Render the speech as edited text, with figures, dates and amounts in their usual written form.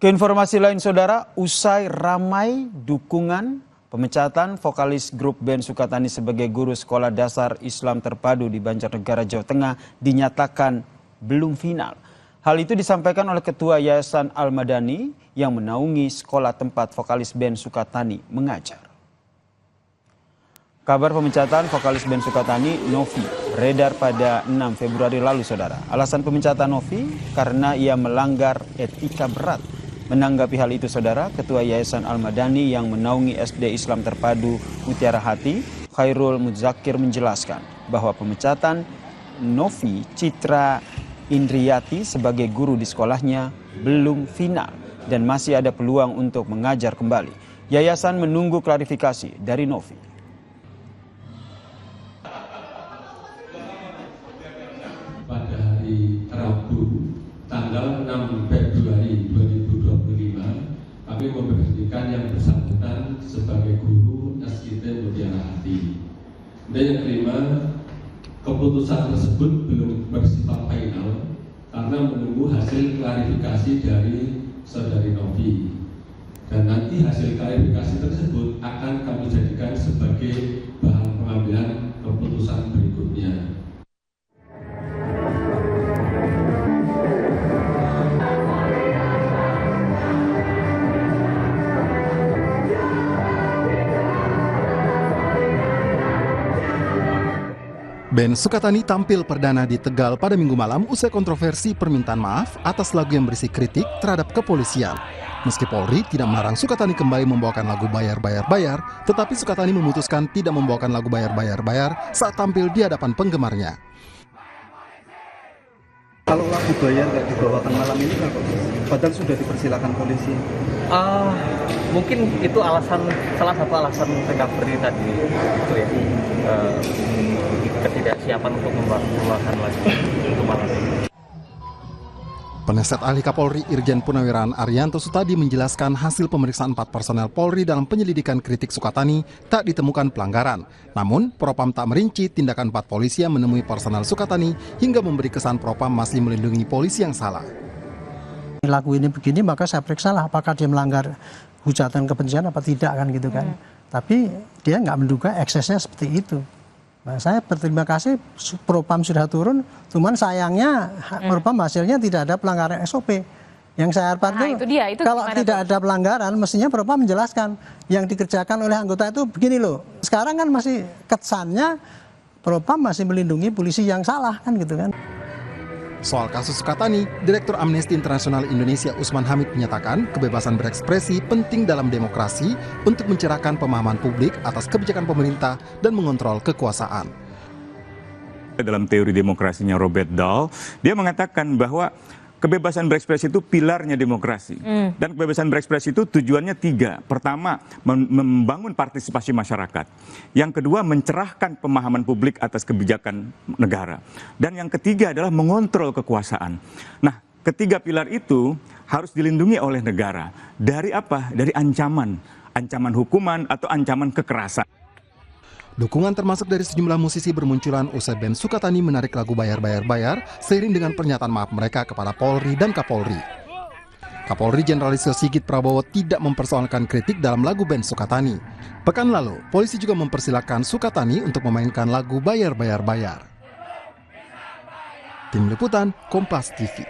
Ke informasi lain saudara, usai ramai dukungan pemecatan vokalis grup band Sukatani sebagai guru sekolah dasar Islam terpadu di Banjarnegara, Jawa Tengah dinyatakan belum final. Hal itu disampaikan oleh Ketua Yayasan Al-Madani yang menaungi sekolah tempat vokalis band Sukatani mengajar. Kabar pemecatan vokalis band Sukatani, Novi, beredar pada 6 Februari lalu saudara. Alasan pemecatan Novi karena ia melanggar etika berat. Menanggapi hal itu saudara, Ketua Yayasan Al-Madani yang menaungi SD Islam Terpadu Mutiara Hati, Khairul Muzakir menjelaskan bahwa pemecatan Novi Citra Indriyati sebagai guru di sekolahnya belum final dan masih ada peluang untuk mengajar kembali. Yayasan menunggu klarifikasi dari Novi. Pada hari Rabu tanggal 6 Februari 2025 kami memberhentikan yang bersangkutan sebagai guru SIT Mutiara Hati. Dan yang kelima, keputusan tersebut belum bersifat final karena menunggu hasil klarifikasi dari saudari Novi. Dan nanti hasil klarifikasi tersebut akan kami jadikan sebagai bahan pengambilan keputusan berikutnya. Band Sukatani tampil perdana di Tegal pada Minggu malam usai kontroversi permintaan maaf atas lagu yang berisi kritik terhadap kepolisian. Meski Polri tidak melarang Sukatani kembali membawakan lagu Bayar, tetapi Sukatani memutuskan tidak membawakan lagu Bayar saat tampil di hadapan penggemarnya. Kalau lagu Bayar nggak dibawakan malam ini, padahal sudah dipersilakan polisi. Mungkin itu salah satu alasan recovery tadi itu ya, ketidaksiapan untuk membawakan lagu untuk malam ini. Penasihat Ahli Kapolri Irjen Purnawirawan Arianto Sutadi menjelaskan hasil pemeriksaan 4 personel Polri dalam penyelidikan kritik Sukatani tak ditemukan pelanggaran. Namun, Propam tak merinci tindakan 4 polisi yang menemui personel Sukatani hingga memberi kesan Propam masih melindungi polisi yang salah. Lagu ini begini, maka saya periksa lah apakah dia melanggar hujatan kebencian apa tidak kan gitu kan. Tapi dia nggak menduga eksesnya seperti itu. Nah, saya berterima kasih Propam sudah turun, cuman sayangnya Propam hasilnya tidak ada pelanggaran SOP. Yang saya harapkan itu kalau tidak ada pelanggaran, mestinya Propam menjelaskan yang dikerjakan oleh anggota itu begini loh. Sekarang kan masih kesannya Propam masih melindungi polisi yang salah kan gitu kan. Soal kasus Sukatani, Direktur Amnesty International Indonesia Usman Hamid menyatakan kebebasan berekspresi penting dalam demokrasi untuk mencerahkan pemahaman publik atas kebijakan pemerintah dan mengontrol kekuasaan. Dalam teori demokrasinya Robert Dahl, dia mengatakan bahwa kebebasan berekspresi itu pilarnya demokrasi. Dan kebebasan berekspresi itu tujuannya 3. Pertama, membangun partisipasi masyarakat. Yang kedua, mencerahkan pemahaman publik atas kebijakan negara. Dan yang ketiga adalah mengontrol kekuasaan. Nah, ketiga pilar itu harus dilindungi oleh negara. Dari apa? Dari ancaman. Ancaman hukuman atau ancaman kekerasan. Dukungan termasuk dari sejumlah musisi bermunculan usai band Sukatani menarik lagu Bayar seiring dengan pernyataan maaf mereka kepada Polri dan Kapolri. Kapolri Jenderal Listio Sigit Prabowo tidak mempersoalkan kritik dalam lagu band Sukatani. Pekan lalu, polisi juga mempersilahkan Sukatani untuk memainkan lagu Bayar. Tim Liputan, Kompas TV.